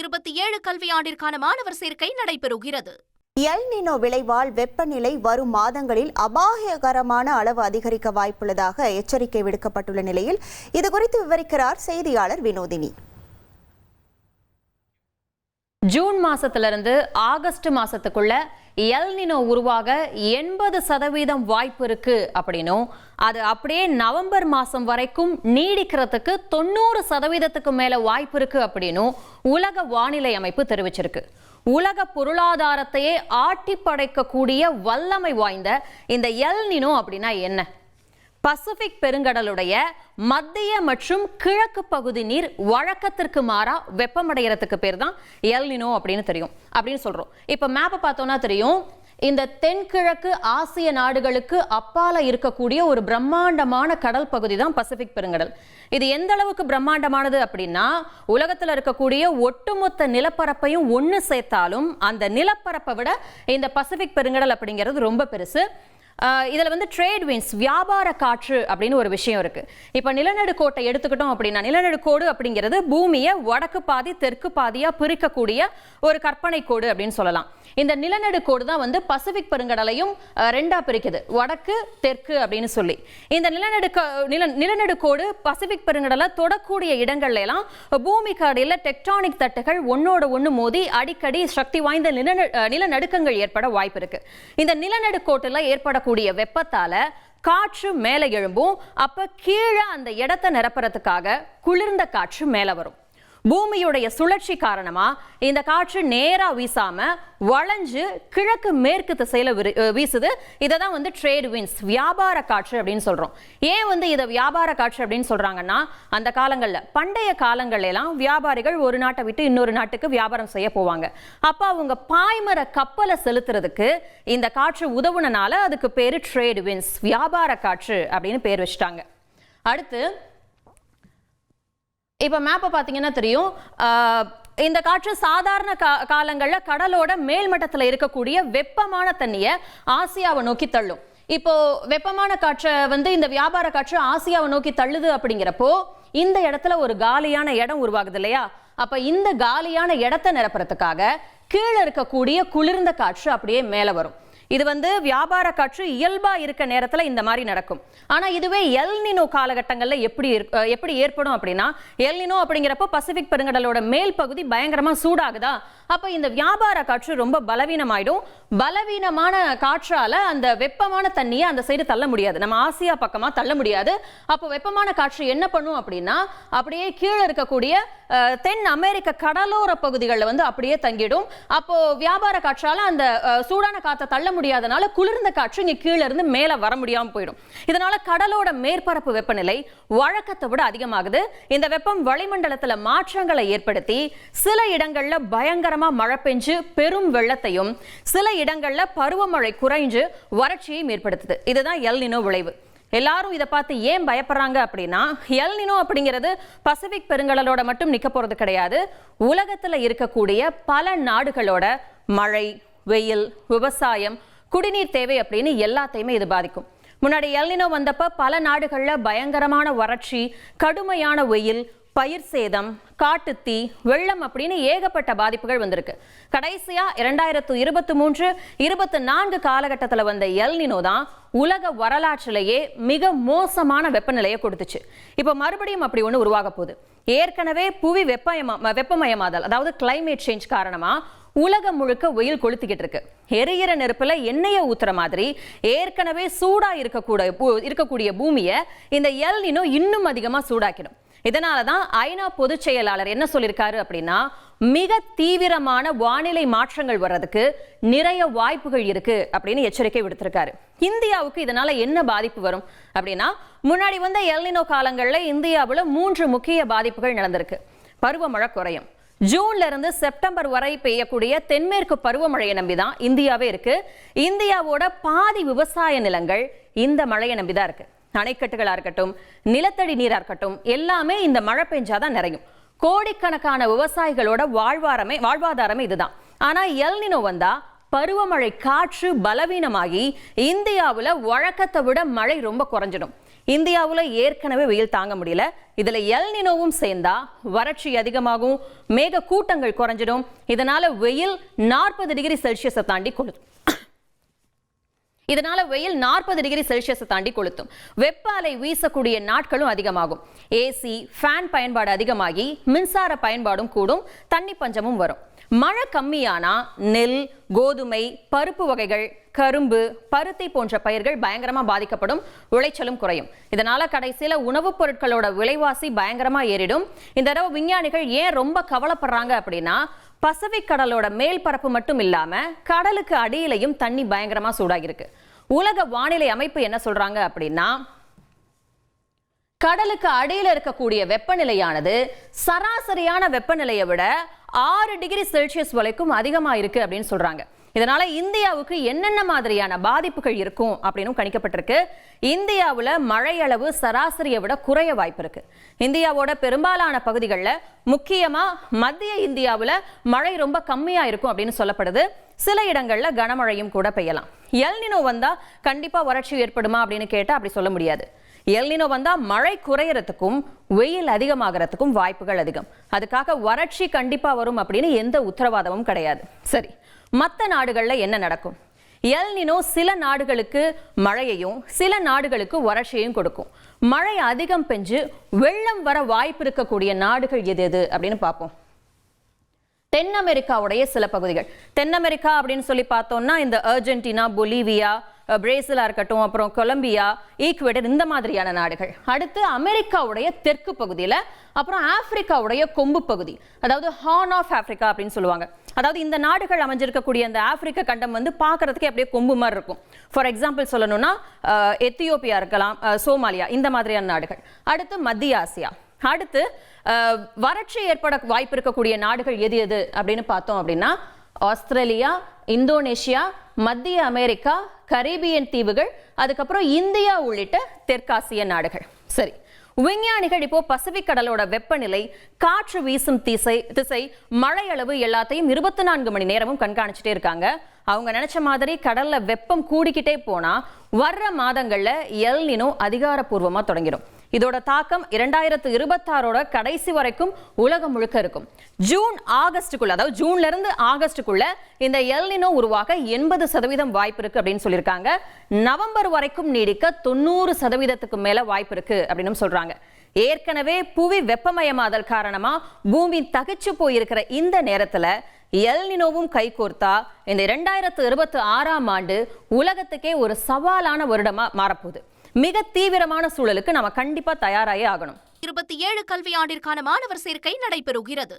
27 கல்வியாண்டிற்கான மாணவர் சேர்க்கை நடைபெறுகிறது. எல் நினோ விளைவால் வெப்பநிலை வரும் மாதங்களில் அபாயகரமான அளவு அதிகரிக்க வாய்ப்புள்ளதாக எச்சரிக்கை விடுக்கப்பட்டுள்ள நிலையில் இதுகுறித்து விவரிக்கிறார் செய்தியாளர் வினோதினி. ஜூன் மாசத்திலிருந்து ஆகஸ்ட் மாசத்துக்குள்ள எல் நினோ உருவாக 80% வாய்ப்பு இருக்கு அப்படின்னும் அது அப்படியே நவம்பர் மாசம் வரைக்கும் நீடிக்கிறதுக்கு 90% மேல வாய்ப்பு இருக்கு அப்படின்னும் உலக வானிலை அமைப்பு தெரிவிச்சிருக்கு. உலக பொருளாதாரத்தையே ஆட்டி படைக்கக்கூடிய வல்லமை வாய்ந்த இந்த எல் நினோ அப்படின்னா என்ன? பசிபிக் பெருங்கடலுடைய மத்திய மற்றும் கிழக்கு பகுதி நீர் வழக்கத்திற்கு மாறா வெப்பமடைகிறதுக்கு பேர் தான் எல் நினோ அப்படின்னு சொல்றோம். இப்ப மேப்பை பார்த்தோம்னா தெரியும், இந்த தென்கிழக்கு ஆசிய நாடுகளுக்கு அப்பால இருக்கக்கூடிய ஒரு பிரம்மாண்டமான கடல் பகுதி தான் பசிபிக் பெருங்கடல். இது எந்த அளவுக்கு பிரம்மாண்டமானது அப்படின்னா, உலகத்தில் இருக்கக்கூடிய ஒட்டுமொத்த நிலப்பரப்பையும் ஒன்று சேர்த்தாலும் அந்த நிலப்பரப்பை விட இந்த பசிபிக் பெருங்கடல் அப்படிங்கிறது ரொம்ப பெருசு. இதில் வந்து ட்ரேட் விண்ட்ஸ், வியாபார காற்று அப்படின்னு ஒரு விஷயம் இருக்கு. இப்போ நிலநடுக்கோட்டை எடுத்துக்கிட்டோம் அப்படின்னா, நிலநடுக்கோடு அப்படிங்கிறது பூமியை வடக்கு பாதி தெற்கு பாதியா பிரிக்கக்கூடிய ஒரு கற்பனை கோடு அப்படின்னு சொல்லலாம். இந்த நிலநடுக்கோடு தான் வந்து பசிபிக் பெருங்கடலையும் ரெண்டா பிரிக்குது, வடக்கு தெற்கு அப்படின்னு சொல்லி. இந்த நிலநடுக்கோடு பசிபிக் பெருங்கடலை தொடக்கூடிய இடங்கள்ல எல்லாம் பூமிக்கு அடியில் டெக்டானிக் தட்டுகள் ஒன்னோட ஒன்று மோதி அடிக்கடி சக்தி வாய்ந்த நிலநடுக்கங்கள் ஏற்பட வாய்ப்பு இருக்கு. இந்த நிலநடுக்கோட்டில் ஏற்படக்கூடிய வெப்பத்தால காற்று மேலே எழும்பும். அப்ப கீழே அந்த இடத்தை நிரப்புறதுக்காக குளிர்ந்த காற்று மேலே வரும். பூமியுடைய சுழற்சி காரணமா இந்த காற்று நேரா வீசாம வளைஞ்சு கிழக்கு மேற்கு திசையில வீசுது. இதை தான் வந்து ட்ரேட் விண்ட்ஸ், வியாபார காற்று அப்படின்னு சொல்றோம். ஏன் வந்து இதை வியாபார காற்று அப்படின்னு சொல்றாங்கன்னா, அந்த காலங்கள்ல பண்டைய காலங்கள்ல எல்லாம் வியாபாரிகள் ஒரு நாட்டை விட்டு இன்னொரு நாட்டுக்கு வியாபாரம் செய்ய போவாங்க. அப்ப அவங்க பாய்மர கப்பலை செலுத்துறதுக்கு இந்த காற்று உதவுனனால அதுக்கு பேரு ட்ரேட் விண்ட்ஸ், வியாபார காற்று அப்படின்னு பேர் வச்சுட்டாங்க. அடுத்து இப்ப மேப்பை பார்த்தீங்கன்னா தெரியும், இந்த காற்று சாதாரண காலங்களில் கடலோட மேல்மட்டத்தில் இருக்கக்கூடிய வெப்பமான தண்ணியை ஆசியாவை நோக்கி தள்ளும். இப்போ வெப்பமான காற்றை வந்து இந்த வியாபார காற்று ஆசியாவை நோக்கி தள்ளுது அப்படிங்கிறப்போ இந்த இடத்துல ஒரு காலியான இடம் உருவாகுது இல்லையா? அப்ப இந்த காலியான இடத்தை நிரப்புறதுக்காக கீழே இருக்கக்கூடிய குளிர்ந்த காற்று அப்படியே மேலே வரும். இது வந்து வியாபார காற்று இயல்பா இருக்க நேரத்துல இந்த மாதிரி நடக்கும். ஆனா இதுவே எல் நினோ காலகட்டங்கள்ல எப்படி ஏற்படும் அப்படின்னா, எல் நினோ அப்படிங்கிறப்போ பசிபிக் பெருங்கடலோட மேல் பகுதி பயங்கரமா சூடாகுதா, அப்ப இந்த வியாபார காற்று ரொம்ப பலவீனமாயிடும். பலவீனமான காற்றால அந்த வெப்பமான தண்ணியை அந்த சைடு தள்ள முடியாது, நம்ம ஆசியா பக்கமா தள்ள முடியாது. அப்போ வெப்பமான காற்று என்ன பண்ணும் அப்படின்னா, அப்படியே கீழே இருக்கக்கூடிய தென் அமெரிக்க கடலோர பகுதிகளில் வந்து அப்படியே தங்கிடும். அப்போ வியாபார காற்றால அந்த சூடான காற்றை தள்ள முடியாதனால குளிர்ந்த காற்று இங்க கீழே இருந்து மேல வர முடியாம போயிடும். இதனால கடலோட மேற்பரப்பு வெப்பநிலை வழக்கத்தை விட அதிகமாகுது. இந்த வெப்பம் வளிமண்டலத்துல மாற்றங்களை ஏற்படுத்தி சில இடங்கள்ல பயங்கரமா மழை பெஞ்சு பெரும் வெள்ளத்தையும், சில இடங்கள்ல பருவமழை குறைஞ்சு வறட்சியையும் ஏற்படுத்துது. இதுதான் எல் நினோ விளைவு. எல்லாரும் இதை பார்த்து ஏன் பயப்படுறாங்க அப்படின்னா, எல் நினோ அப்படிங்கிறது பசிபிக் பெருங்கடலோட மட்டும் நிக்க போறது கிடையாது. உலகத்துல இருக்கக்கூடிய பல நாடுகளோட மழை, வெயில், விவசாயம், குடிநீர் தேவை அப்படின்னு எல்லாத்தையுமே இது பாதிக்கும். முன்னாடி எல் நினோ வந்தப்ப பல நாடுகள்ல பயங்கரமான வறட்சி, கடுமையான வெயில், பயிர் சேதம், காட்டுத்தீ, வெள்ளம் அப்படின்னு ஏகப்பட்ட பாதிப்புகள் வந்திருக்கு. கடைசியா 2023-24 காலகட்டத்தில் வந்த எல் நினோ தான் உலக வரலாற்றிலேயே மிக மோசமான வெப்பநிலையை கொடுத்துச்சு. இப்போ மறுபடியும் அப்படி ஒன்று உருவாக போகுது. ஏற்கனவே புவி வெப்பமயமாதல், அதாவது கிளைமேட் சேஞ்ச் காரணமா உலகம் முழுக்க வெயில் கொளுத்திக்கிட்டு இருக்கு. எரியிற நெருப்புல எண்ணெயை ஊத்துற மாதிரி ஏற்கனவே சூடா இருக்கக்கூடிய பூமியை இந்த எல் நினோ இன்னும் அதிகமா சூடாக்கிடும். இதனாலதான் ஐநா பொதுச் செயலாளர் என்ன சொல்லியிருக்காரு அப்படின்னா, மிக தீவிரமான வானிலை மாற்றங்கள் வர்றதுக்கு நிறைய வாய்ப்புகள் இருக்கு அப்படின்னு எச்சரிக்கை விடுத்திருக்காரு. இந்தியாவுக்கு இதனால என்ன பாதிப்பு வரும் அப்படின்னா, முன்னாடி வந்த எல் நினோ காலங்கள்ல இந்தியாவில் 3 முக்கிய பாதிப்புகள் நடந்திருக்கு. பருவமழை குறையும். ஜூன்ல இருந்து செப்டம்பர் வரை பெய்யக்கூடிய தென்மேற்கு பருவமழையை நம்பிதான் இந்தியாவே இருக்கு. இந்தியாவோட பாதி விவசாய நிலங்கள் இந்த மழையை நம்பிதான் இருக்கு. அணைக்கட்டுகளா இருக்கட்டும், நிலத்தடி நீரா இருக்கட்டும், எல்லாமே இந்த மழை பெஞ்சாதான் நிறையும். கோடிக்கணக்கான விவசாயிகளோட வாழ்வாதாரமே இதுதான். ஆனா எல் நினோ வந்தா பருவமழை காற்று பலவீனமாகி இந்தியாவில் வழக்கத்தை விட மழை ரொம்ப குறைஞ்சிடும். இந்தியாவுல ஏற்கனவே வெயில் தாங்க முடியல. இதுல எல் நினோவும் சேர்ந்தா வறட்சி அதிகமாகும், மேக கூட்டங்கள் குறைஞ்சிடும். இதனால வெயில் 40 டிகிரி செல்சியஸை தாண்டி கொளுத்தும். வெப்ப அலை வீசக்கூடிய நாட்களும் அதிகமாகும். ஏசி, ஃபேன் பயன்பாடு அதிகமாகி மின்சார பயன்பாடும் கூடும், தண்ணி பஞ்சமும் வரும். மழை கம்மியானா நெல், கோதுமை, பருப்பு வகைகள், கரும்பு, பருத்தி போன்ற பயிர்கள் பயங்கரமா பாதிக்கப்படும், விளைச்சலும் குறையும். இதனால கடைசியில உணவுப் பொருட்களோட விலைவாசி பயங்கரமா ஏறிடும். இந்த தடவை விஞ்ஞானிகள் ஏன் ரொம்ப கவலைப்படுறாங்க அப்படின்னா, பசிபிக் கடலோட மேல் பரப்பு மட்டும் இல்லாம கடலுக்கு அடியிலையும் தண்ணி பயங்கரமா சூடாகிருக்கு. உலக வானிலை அமைப்பு என்ன சொல்றாங்க அப்படின்னா, கடலுக்கு அடியில் இருக்கக்கூடிய வெப்பநிலையானது சராசரியான வெப்பநிலையை விட 6 டிகிரி செல்சியஸ் வரைக்கும் அதிகமா இருக்கு அப்படின்னு சொல்றாங்க. இதனால இந்தியாவுக்கு என்னென்ன மாதிரியான பாதிப்புகள் இருக்கும் அப்படின்னு கணிக்கப்பட்டிருக்கு. இந்தியாவுல மழை அளவு சராசரியை விட குறைய வாய்ப்பு இருக்கு. இந்தியாவோட பெரும்பாலான பகுதிகளில், முக்கியமா மத்திய இந்தியாவுல மழை ரொம்ப கம்மியா இருக்கும் அப்படின்னு சொல்லப்படுது. சில இடங்கள்ல கனமழையும் கூட பெய்யலாம். எல் நினோ வந்தா கண்டிப்பா வறட்சி ஏற்படுமா அப்படின்னு கேட்டா அப்படி சொல்ல முடியாது. எல் நினோ வந்தா மழை குறையறதுக்கும் வெயில் அதிகமாகறதுக்கும் வாய்ப்புகள் அதிகம். அதுக்காக வறட்சி கண்டிப்பா வரும் அப்படின்னு எந்த உத்தரவாதமும் கிடையாது. சரி, மற்ற நாடுகள்ல என்ன நடக்கும்? எல் நினோ சில நாடுகளுக்கு மழையையும் சில நாடுகளுக்கு வறட்சியையும் கொடுக்கும். மழை அதிகம் பெஞ்சு வெள்ளம் வர வாய்ப்பு இருக்கக்கூடிய நாடுகள் எது எது அப்படின்னு பார்ப்போம். தென் அமெரிக்காவுடைய சில பகுதிகள். தென் அமெரிக்கா அப்படின்னு சொல்லி பார்த்தோம்னா இந்த அர்ஜென்டினா, பொலிவியா, பிரேசிலா இருக்கட்டும், அப்புறம் கொலம்பியா, ஈக்குவேடர், இந்த மாதிரியான நாடுகள். அடுத்து அமெரிக்காவுடைய தெற்கு பகுதியில், அப்புறம் ஆப்பிரிக்காவுடைய கொம்பு பகுதி, அதாவது ஹார்ன் ஆஃப் ஆப்பிரிக்கா அப்படின்னு சொல்லுவாங்க. அதாவது இந்த நாடுகள் அமைஞ்சிருக்கக்கூடிய அந்த ஆப்பிரிக்க கண்டம் வந்து பார்க்கறதுக்கே அப்படியே கொம்பு மாதிரி இருக்கும். ஃபார் எக்ஸாம்பிள் சொல்லணும்னா எத்தியோப்பியா இருக்கலாம், சோமாலியா, இந்த மாதிரியான நாடுகள். அடுத்து மத்திய ஆசியா. அடுத்து வறட்சி ஏற்பட வாய்ப்பு இருக்கக்கூடிய நாடுகள் எது எது அப்படின்னு பார்த்தோம் அப்படின்னா, ஆஸ்திரேலியா, இந்தோனேஷியா, மத்திய அமெரிக்கா, கரீபியன் தீவுகள், அதுக்கப்புறம் இந்தியா உள்ளிட்ட தெற்காசிய நாடுகள். சரி, விஞ்ஞானிகள் இப்போ பசிபிக் கடலோட வெப்பநிலை, காற்று வீசும் திசை, மழை அளவு எல்லாத்தையும் 24 மணி நேரமும் கண்காணிச்சுட்டே இருக்காங்க. அவங்க நினைச்ச மாதிரி கடல்ல வெப்பம் கூடிக்கிட்டே போனா வர்ற மாதங்கள்ல எல் நினோ அதிகாரப்பூர்வமா தொடங்கிடும். இதோட தாக்கம் 2026 கடைசி வரைக்கும் உலகம் முழுக்க இருக்கும். ஆகஸ்டுக்குள்ள, அதாவது ஜூன்ல இருந்து ஆகஸ்டுக்குள்ள இந்த எல் நினோ உருவாக 80% வாய்ப்பு இருக்கு அப்படின்னு சொல்லியிருக்காங்க. நவம்பர் வரைக்கும் நீடிக்க 90% மேல வாய்ப்பு இருக்கு அப்படின்னு சொல்றாங்க. ஏற்கனவே புவி வெப்பமயமாதல் காரணமா பூமி தகிச்சு போயிருக்கிற இந்த நேரத்துல எல் நினோவும் கைகோர்த்தா இந்த 2026 ஆண்டு உலகத்துக்கே ஒரு சவாலான வருடமா மாறப்போகுது. மிக தீவிரமான சூழலுக்கு நம்ம கண்டிப்பா தயாராகி ஆகணும். 27 கல்வியாண்டிற்கான மாணவர் சேர்க்கை நடைபெறுகிறது.